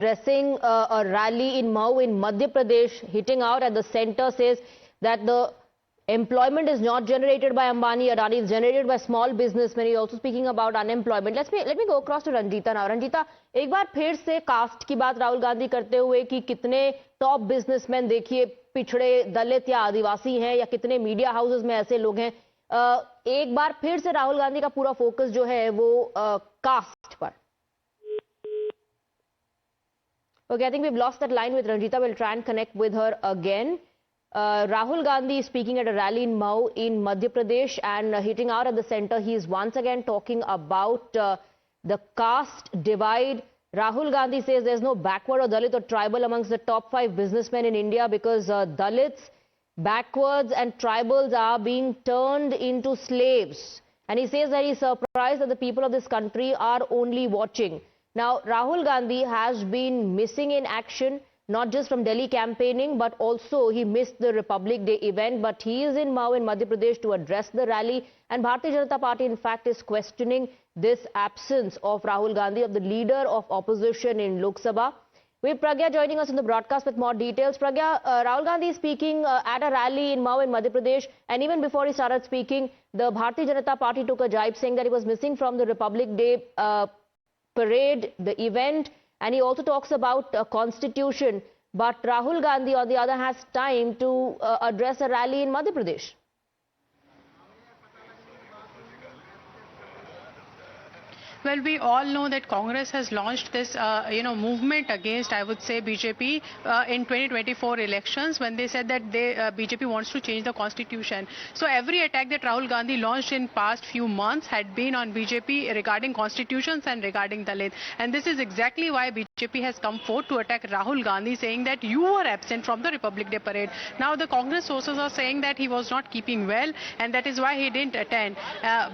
addressing a rally in Mau in Madhya Pradesh, hitting out at the center, says that the employment is not generated by Ambani, Adani, it's generated by small businessmen. He's also speaking about unemployment. Let me go across to Ranjita now. Ranjita, एक बार फिर से cast की बात राहुल गांधी करते हुए कि कितने top businessman देखिए पिछड़े दलित या आदिवासी हैं या कितने मीडिया हाउसेस में ऐसे लोग हैं, एक बार फिर से राहुल गांधी का पूरा फोकस जो है वो कास्ट पर. Okay, I think we've lost that line with Ranjita. We'll try and connect with her again. Rahul Gandhi is speaking at a rally in Mau in Madhya Pradesh and hitting out at the center. He is once again talking about the caste divide. Rahul Gandhi says there's no backward or Dalit or tribal amongst the top 5 businessmen in India because Dalits, backwards and tribals are being turned into slaves. And he says that he's surprised that the people of this country are only watching. Now, Rahul Gandhi has been missing in action, not just from Delhi campaigning, but also he missed the Republic Day event. But he is in Mau in Madhya Pradesh to address the rally. And Bharatiya Janata Party, in fact, is questioning this absence of Rahul Gandhi, of the leader of opposition in Lok Sabha. We have Pragya joining us in the broadcast with more details. Pragya, Rahul Gandhi is speaking at a rally in Mau in Madhya Pradesh. And even before he started speaking, the Bharatiya Janata Party took a jibe saying that he was missing from the Republic Day parade, the event, and he also talks about constitution. But Rahul Gandhi, on the other, has time to address a rally in Madhya Pradesh. Well, we all know that Congress has launched this, movement against, I would say, BJP in 2024 elections when they said that BJP wants to change the constitution. So every attack that Rahul Gandhi launched in past few months had been on BJP regarding constitutions and regarding Dalit. And this is exactly why BJP has come forth to attack Rahul Gandhi, saying that you were absent from the Republic Day parade. Now the Congress sources are saying that he was not keeping well and that is why he didn't attend.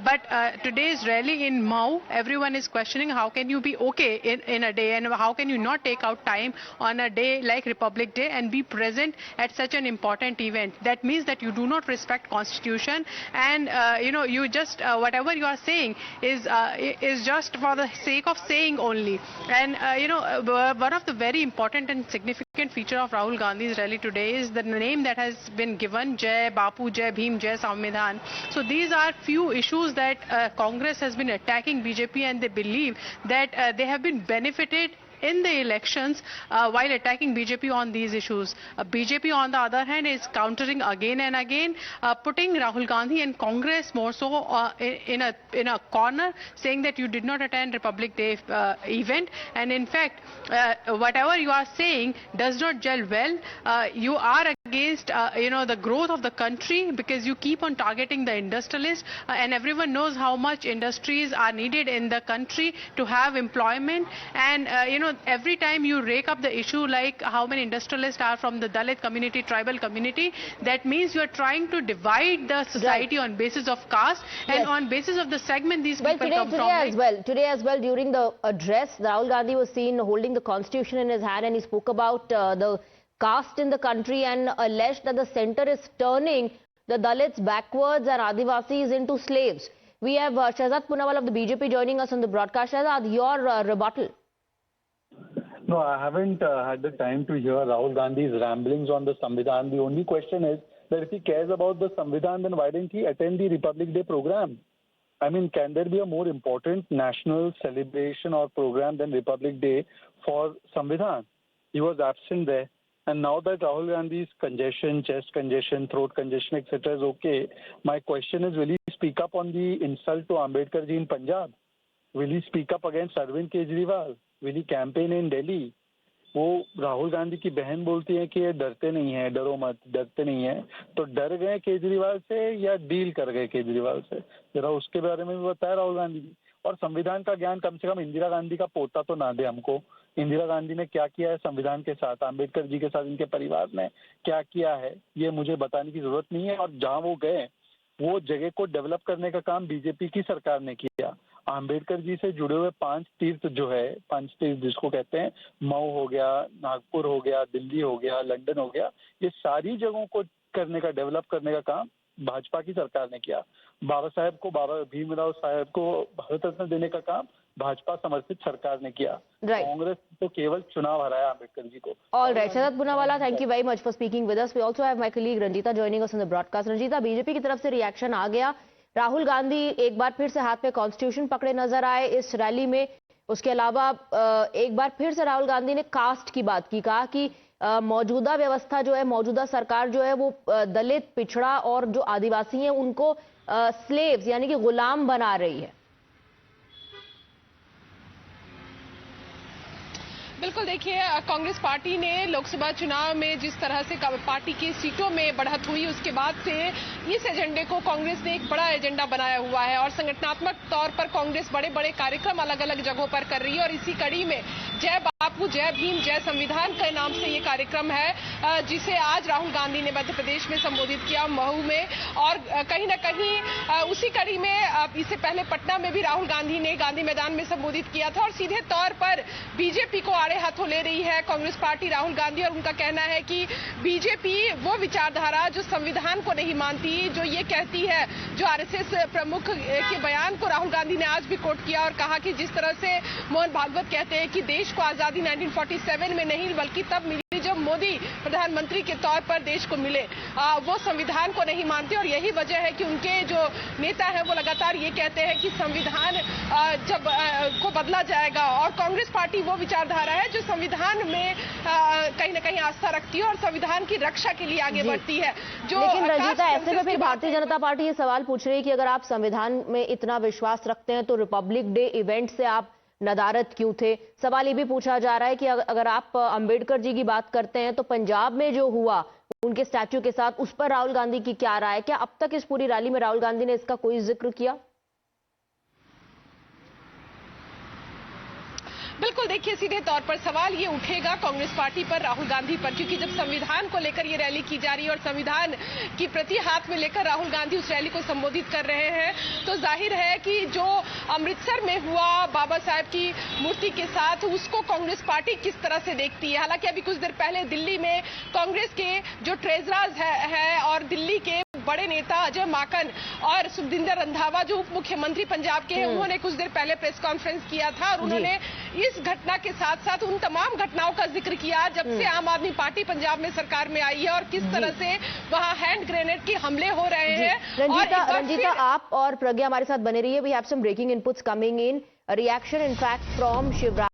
But today's rally in Mau, everyone is questioning how can you be okay in a day and how can you not take out time on a day like Republic Day and be present at such an important event. That means that you do not respect constitution and you just whatever you are saying is just for the sake of saying only. And one of the very important and significant feature of Rahul Gandhi's rally today is the name that has been given, Jai Bapu, Jai Bhim, Jai Samvidhan. So these are few issues that Congress has been attacking BJP, and they believe that they have been benefited in the elections while attacking BJP on these issues. BJP, on the other hand, is countering again and again, putting Rahul Gandhi and Congress more so in a corner, saying that you did not attend Republic Day event. And in fact, whatever you are saying does not gel well. You are against the growth of the country because you keep on targeting the industrialists, and everyone knows how much industries are needed in the country to have employment. And every time you rake up the issue like how many industrialists are from the Dalit community, tribal community, that means you are trying to divide the society on basis of caste and on basis of the segment these people come from. Today as well, during the address, Rahul Gandhi was seen holding the constitution in his hand, and he spoke about the caste in the country and alleged that the center is turning the Dalits backwards and Adivasis into slaves. We have Shahzad Poonawalla of the BJP joining us on the broadcast. Shahzad, your rebuttal. No, I haven't had the time to hear Rahul Gandhi's ramblings on the Samvidhan. The only question is that if he cares about the Samvidhan, then why didn't he attend the Republic Day program? I mean, can there be a more important national celebration or program than Republic Day for Samvidhan? He was absent there. And now that Rahul Gandhi's congestion, chest congestion, throat congestion, etc. is okay, my question is, will he speak up on the insult to Ambedkar ji in Punjab? Will he speak up against Arvind Kejriwal? Will he campaign in Delhi? वो राहुल गांधी की बहन बोलती है कि ये डरते नहीं है, डरो मत, डरते नहीं है, तो डर गए केजरीवाल से या डील कर गए केजरीवाल से, जरा उसके बारे में भी बताया राहुल गांधी जी. और संविधान का ज्ञान कम से कम इंदिरा गांधी का पोता तो ना दे हमको. इंदिरा गांधी ने क्या किया है संविधान के साथ, अम्बेडकर जी के साथ इनके परिवार ने क्या किया है, ये मुझे बताने की जरूरत नहीं है. और जहां वो गए वो जगह को डेवलप करने का काम बीजेपी की सरकार ने किया. अम्बेडकर जी से जुड़े हुए 5 तीर्थ जो है, 5 तीर्थ जिसको कहते हैं, मऊ हो गया, नागपुर हो गया, दिल्ली हो गया, लंदन हो गया, ये सारी जगहों को करने का, डेवलप करने का काम भाजपा की सरकार ने किया. बाबा भीमराव साहब को भारत रत्न देने का काम भाजपा समर्थित सरकार ने किया। Right. कांग्रेस तो केवल चुनाव हराया अम्बेडकर जी को। All right, Sharat Poonawalla, thank you very much for speaking with us. We also have my colleague Ranjita joining us on the broadcast. Ranjita, BJP की तरफ से रिएक्शन आ गया। राहुल गांधी एक बार फिर से हाथ में कॉन्स्टिट्यूशन पकड़े नजर आए इस रैली में। उसके अलावा एक बार फिर से राहुल गांधी ने कास्ट की बात की, कहा कि मौजूदा व्यवस्था जो है, मौजूदा सरकार जो है वो दलित, पिछड़ा और जो आदिवासी हैं उनको स्लेव्स यानी कि गुलाम बना रही है। बिल्कुल, देखिए कांग्रेस पार्टी ने लोकसभा चुनाव में जिस तरह से पार्टी की सीटों में बढ़त हुई, उसके बाद से इस एजेंडे को कांग्रेस ने एक बड़ा एजेंडा बनाया हुआ है और संगठनात्मक तौर पर कांग्रेस बड़े बड़े कार्यक्रम अलग अलग जगहों पर कर रही है। और इसी कड़ी में जय बापू, जय भीम, जय संविधान के नाम से ये कार्यक्रम है जिसे आज राहुल गांधी ने मध्य प्रदेश में संबोधित किया, महू में। और कहीं ना कहीं उसी कड़ी में इससे पहले पटना में भी राहुल गांधी ने गांधी मैदान में संबोधित किया था। और सीधे तौर पर बीजेपी को आड़े हाथों ले रही है कांग्रेस पार्टी, राहुल गांधी। और उनका कहना है कि बीजेपी वो विचारधारा जो संविधान को नहीं मानती, जो ये कहती है, जो आरएसएस प्रमुख के बयान को राहुल गांधी ने आज भी कोट किया और कहा कि जिस तरह से मोहन भागवत कहते हैं कि देश को आजादी 1947 में नहीं बल्कि तब मिली जब मोदी प्रधानमंत्री के तौर पर देश को मिले, वो संविधान को नहीं मानते। और यही वजह है कि उनके जो नेता है वो लगातार ये कहते हैं कि संविधान जब को बदला जाएगा। और कांग्रेस पार्टी वो विचारधारा है जो संविधान में कहीं ना कहीं आस्था रखती है और संविधान की रक्षा के लिए आगे बढ़ती है। जो लेकिन रंजीता, ऐसे में फिर भारतीय जनता पार्टी ये सवाल पूछ रही है कि अगर आप संविधान में इतना विश्वास रखते हैं तो रिपब्लिक डे इवेंट से आप नदारद क्यों थे? सवाल ये भी पूछा जा रहा है कि अगर आप अंबेडकर जी की बात करते हैं तो पंजाब में जो हुआ उनके स्टैच्यू के साथ, उस पर राहुल गांधी की क्या राय है? क्या अब तक इस पूरी रैली में राहुल गांधी ने इसका कोई जिक्र किया? बिल्कुल, देखिए सीधे तौर पर सवाल ये उठेगा कांग्रेस पार्टी पर, राहुल गांधी पर, क्योंकि जब संविधान को लेकर ये रैली की जा रही है और संविधान की प्रति हाथ में लेकर राहुल गांधी उस रैली को संबोधित कर रहे हैं, तो जाहिर है कि जो अमृतसर में हुआ बाबा साहेब की मूर्ति के साथ, उसको कांग्रेस पार्टी किस तरह से देखती है। हालांकि अभी कुछ देर पहले दिल्ली में कांग्रेस के जो ट्रेजरर्स है और दिल्ली के बड़े नेता अजय माकन और सुखविंदर रंधावा जो उप मुख्यमंत्री पंजाब के हैं, उन्होंने कुछ देर पहले प्रेस कॉन्फ्रेंस किया था और उन्होंने इस घटना के साथ साथ उन तमाम घटनाओं का जिक्र किया जब से आम आदमी पार्टी पंजाब में सरकार में आई है और किस तरह से वहां हैंड ग्रेनेड के हमले हो रहे हैं। रंजीता, आप और प्रज्ञा हमारे साथ बने रहिए। We have some breaking inputs coming in. Reaction in fact from Shivraj